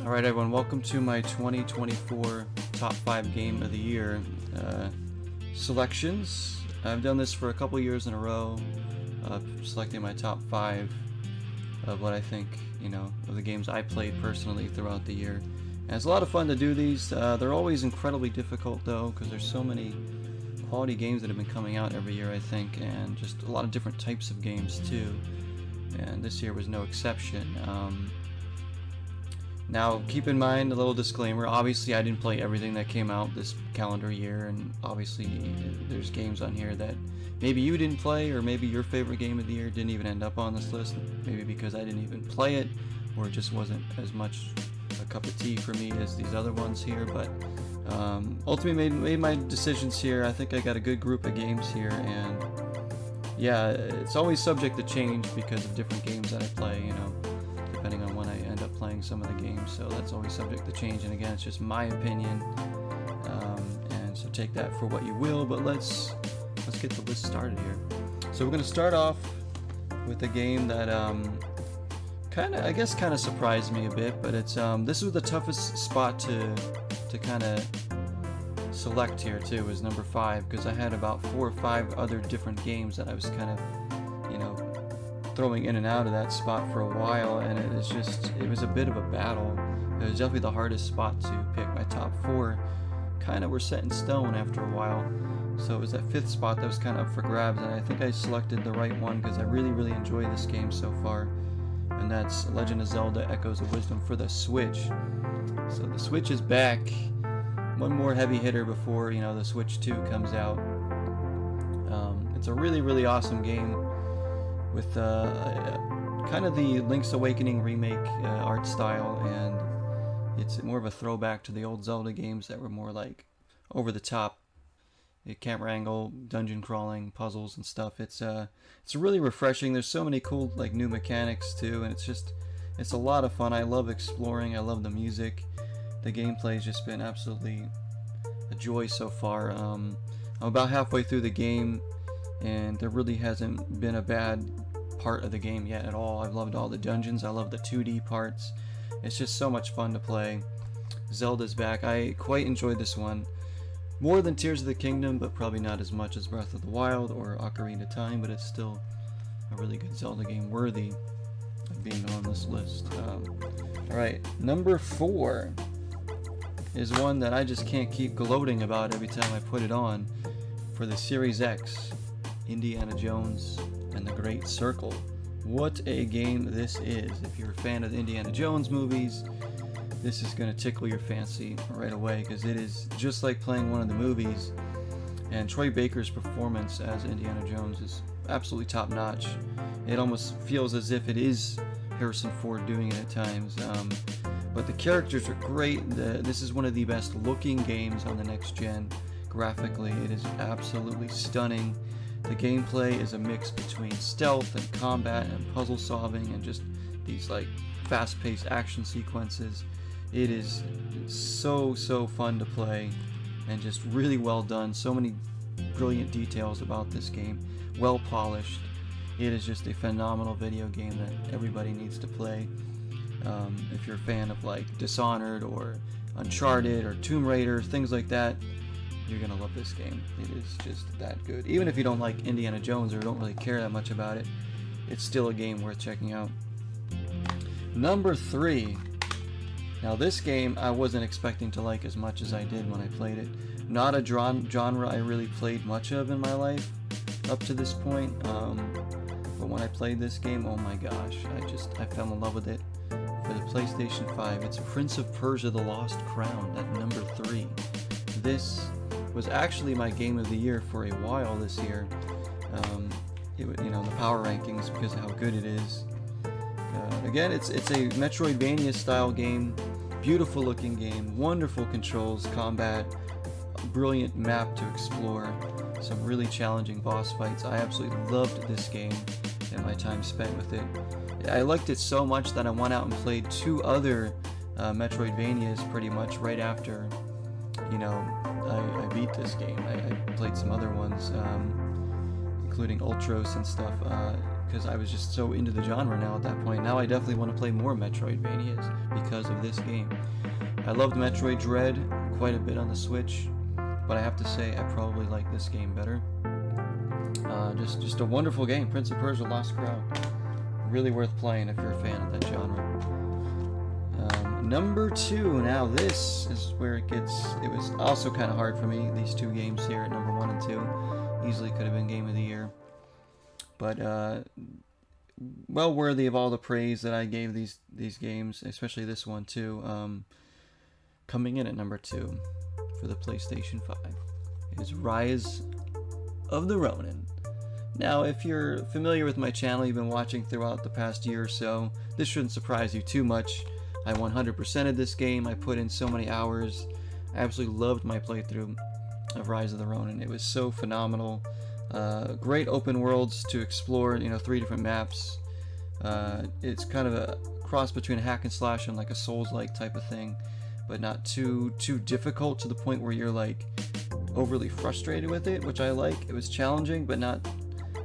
Alright everyone, welcome to my 2024 top 5 game of the year selections. I've done this for a couple years in a row, selecting my top 5 of what I think, of the games I played personally throughout the year. And it's a lot of fun to do these. They're always incredibly difficult though, because there's so many quality games that have been coming out every year, I think, and just a lot of different types of games too. And this year was no exception. Now, keep in mind, a little disclaimer, obviously I didn't play everything that came out this calendar year, and obviously there's games on here that maybe you didn't play, or maybe your favorite game of the year didn't even end up on this list, maybe because I didn't even play it, or it just wasn't as much a cup of tea for me as these other ones here, but ultimately made my decisions here. I think I got a good group of games here, and yeah, it's always subject to change because of different games that I play, depending on when I end up playing some of the games, so that's always subject to change, and again, it's just my opinion, and so take that for what you will, but let's get the list started here. So we're going to start off with a game that kind of surprised me a bit, but it's this was the toughest spot to kind of select here too, is number 5, because I had about 4 or 5 other different games that I was kind of throwing in and out of that spot for a while, and it was a bit of a battle. It was definitely the hardest spot to pick. My top 4 kind of were set in stone after a while, so it was that 5th spot that was kind of up for grabs, and I think I selected the right one because I really enjoy this game so far, and that's Legend of Zelda Echoes of Wisdom for the Switch. So the Switch is back. One more heavy hitter before the Switch 2 comes out. It's a really awesome game with kind of the Link's Awakening remake art style, and it's more of a throwback to the old Zelda games that were more like over the top, camera angle, dungeon crawling, puzzles and stuff. It's really refreshing. There's so many cool new mechanics too, and it's a lot of fun. I love exploring. I love the music. The gameplay's just been absolutely a joy so far. I'm about halfway through the game, and there really hasn't been a bad part of the game yet at all. I've loved all the dungeons. I love the 2D parts. It's just so much fun to play. Zelda's back. I quite enjoyed this one. More than Tears of the Kingdom, but probably not as much as Breath of the Wild or Ocarina of Time, but it's still a really good Zelda game worthy of being on this list. Alright, number 4 is one that I just can't keep gloating about every time I put it on. For the Series X, Indiana Jones and the Great Circle. What a game this is. If you're a fan of the Indiana Jones movies, this is going to tickle your fancy right away, because it is just like playing one of the movies, and Troy Baker's performance as Indiana Jones is absolutely top notch. It almost feels as if it is Harrison Ford doing it at times, but the characters are great. This is one of the best looking games on the next gen. Graphically, it is absolutely stunning. The gameplay is a mix between stealth and combat and puzzle solving and just these fast-paced action sequences. It is so fun to play and just really well done. So many brilliant details about this game. Well polished. It is just a phenomenal video game that everybody needs to play. If you're a fan of Dishonored or Uncharted or Tomb Raider, things like that, you're gonna love this game. It is just that good. Even if you don't like Indiana Jones or don't really care that much about it, it's still a game worth checking out. Number 3. Now this game I wasn't expecting to like as much as I did when I played it. Not a genre I really played much of in my life up to this point, but when I played this game, oh my gosh, I fell in love with it. For the PlayStation 5, it's Prince of Persia: The Lost Crown at number 3. This was actually my game of the year for a while this year. The power rankings, because of how good it is. Again, it's a Metroidvania style game, beautiful looking game, wonderful controls, combat, brilliant map to explore, some really challenging boss fights. I absolutely loved this game and my time spent with it. I liked it so much that I went out and played 2 other Metroidvanias pretty much right after I beat this game. I played some other ones, including Ultros and stuff. because I was just so into the genre now at that point. Now I definitely want to play more Metroidvanias because of this game. I loved Metroid Dread quite a bit on the Switch, but I have to say I probably like this game better. Just a wonderful game. Prince of Persia: Lost Crown. Really worth playing if you're a fan of that genre. Number 2. Now this is where it was also kind of hard for me. These two games here at number 1 and 2 easily could have been Game of the Year, but well worthy of all the praise that I gave these games, especially this one too. Coming in at number 2 for the PlayStation 5 is Rise of the Ronin. Now, if you're familiar with my channel, you've been watching throughout the past year or so, this shouldn't surprise you too much. I 100%ed this game. I put in so many hours. I absolutely loved my playthrough of Rise of the Ronin. It was so phenomenal. Great open worlds to explore, 3 different maps. It's kind of a cross between a hack and slash and like a Souls-like type of thing, but not too difficult to the point where you're like overly frustrated with it, which I like. It was challenging, but not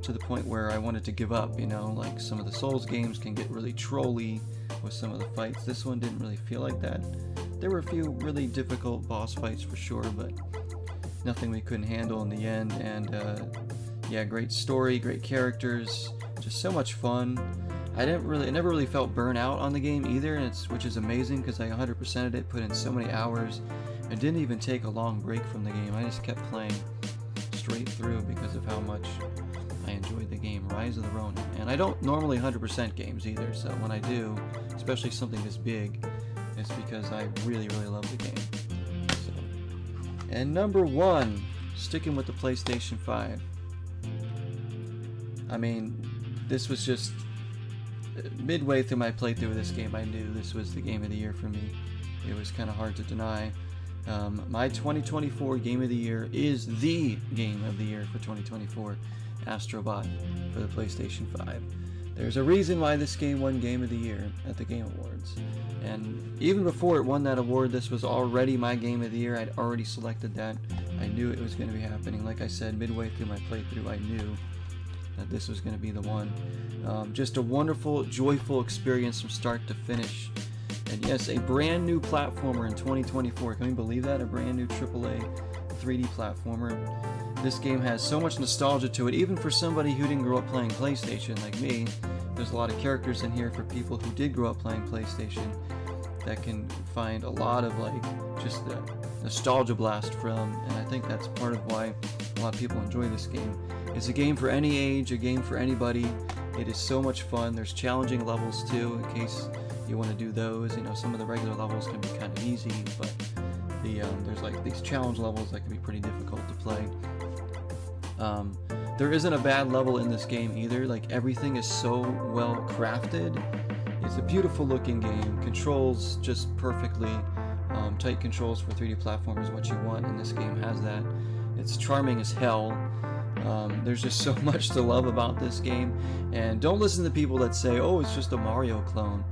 to the point where I wanted to give up, like some of the Souls games can get really trolly with some of the fights. This one didn't really feel like that. There were a few really difficult boss fights for sure, but nothing we couldn't handle in the end. And yeah, great story, great characters, just so much fun. I never really felt burnout on the game either, which is amazing because I 100%ed it, put in so many hours. I didn't even take a long break from the game. I just kept playing straight through because of how much I enjoyed the game, Rise of the Ronin. And I don't normally 100% games either, so when I do, especially something this big, it's because I really love the game. So. And number 1, sticking with the PlayStation 5. I mean, this was just midway through my playthrough of this game, I knew this was the Game of the Year for me. It was kind of hard to deny. My 2024 Game of the Year is the Game of the Year for 2024. Astro Bot for the PlayStation 5. There's a reason why this game won Game of the Year at the Game Awards. And even before it won that award, this was already my Game of the Year. I'd already selected that. I knew it was going to be happening. Like I said, midway through my playthrough, I knew that this was going to be the one. Just a wonderful, joyful experience from start to finish. And yes, a brand new platformer in 2024. Can you believe that? A brand new AAA 3D platformer. This game has so much nostalgia to it, even for somebody who didn't grow up playing PlayStation like me. There's a lot of characters in here for people who did grow up playing PlayStation that can find a lot of like just the nostalgia blast from, and I think that's part of why a lot of people enjoy this game. It's a game for any age, a game for anybody. It is so much fun. There's challenging levels too, in case you want to do those. Some of the regular levels can be kind of easy, but there's like these challenge levels that can be pretty difficult to play. There isn't a bad level in this game either. Like, everything is so well crafted. It's a beautiful looking game. Controls just perfectly. Tight controls for 3D platform is what you want, and this game has that. It's charming as hell. There's just so much to love about this game. And don't listen to people that say, oh, it's just a Mario clone.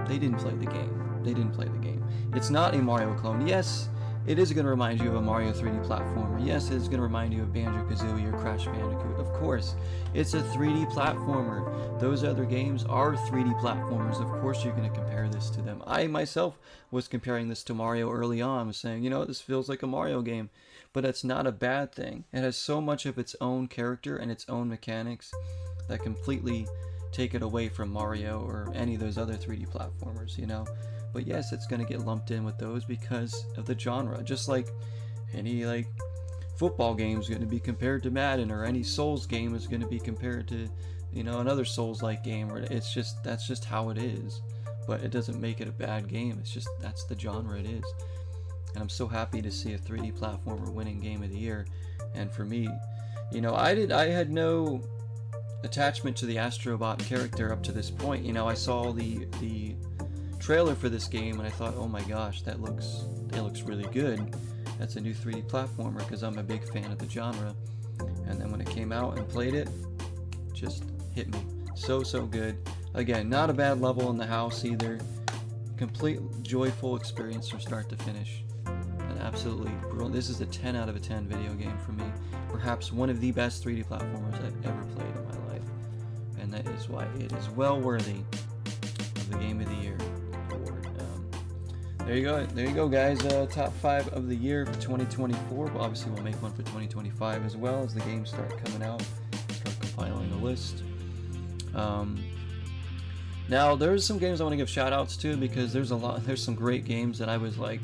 They didn't play the game. It's not a Mario clone. Yes, it is going to remind you of a Mario 3D platformer. Yes, it is going to remind you of Banjo-Kazooie or Crash Bandicoot. Of course, it's a 3D platformer. Those other games are 3D platformers. Of course you're going to compare this to them. I myself was comparing this to Mario early on. I was saying, this feels like a Mario game. But it's not a bad thing. It has so much of its own character and its own mechanics that completely take it away from Mario or any of those other 3D platformers, But yes, it's going to get lumped in with those because of the genre. Just like any football game is going to be compared to Madden, or any Souls game is going to be compared to, another Souls-like game. Or that's just how it is. But it doesn't make it a bad game. It's just that's the genre it is. And I'm so happy to see a 3D platformer winning Game of the Year. And for me, I had no attachment to the Astro Bot character up to this point. I saw the trailer for this game and I thought, oh my gosh, that looks really good. That's a new 3D platformer, because I'm a big fan of the genre. And then when it came out and played it, just hit me. So good. Again, not a bad level in the house either. Complete joyful experience from start to finish. And absolutely brilliant. This is a 10 out of a 10 video game for me. Perhaps one of the best 3D platformers I've ever played in my life. and that is why it is well worthy of the Game of the Year award. There you go, guys. Top 5 of the year for 2024. But obviously, we'll make one for 2025 as well as the games start coming out. Start compiling a list. Now, there's some games I want to give shout outs to because there's some great games that I was like,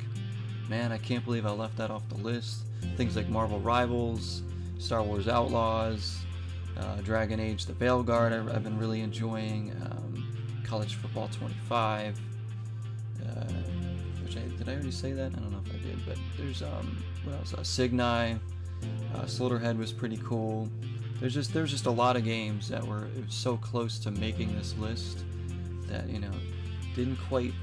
man, I can't believe I left that off the list. Things like Marvel Rivals, Star Wars Outlaws, Dragon Age The Veilguard I've been really enjoying, College Football 25, did I already say that? I don't know if I did, but there's what else? Signai, Slaughterhead was pretty cool. There's just a lot of games that were so close to making this list that didn't quite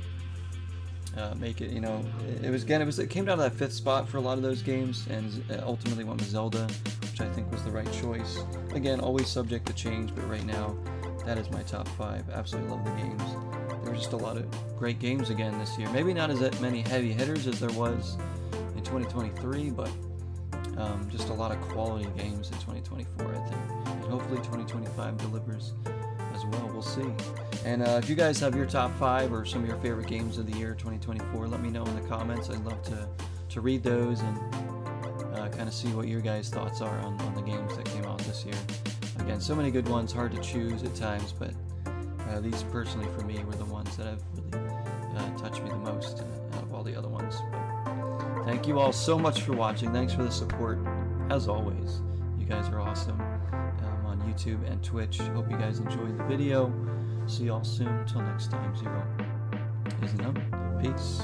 make it. It came down to that 5th spot for a lot of those games, and ultimately went with Zelda, which I think was the right choice. Again, always subject to change, but right now that is my top 5. Absolutely love the games. There were just a lot of great games again this year. Maybe not as many heavy hitters as there was in 2023, but just a lot of quality games in 2024, I think. And hopefully 2025 delivers as well. We'll see. And if you guys have your top 5 or some of your favorite games of the year 2024, let me know in the comments. I'd love to read those and kind of see what your guys' thoughts are on the games that came out this year. Again, so many good ones, hard to choose at times, but these personally for me were the ones that have really touched me the most out of all the other ones. But thank you all so much for watching. Thanks for the support. As always, you guys are awesome on YouTube and Twitch. Hope you guys enjoyed the video. See y'all soon. Till next time, 0 is the number. Peace.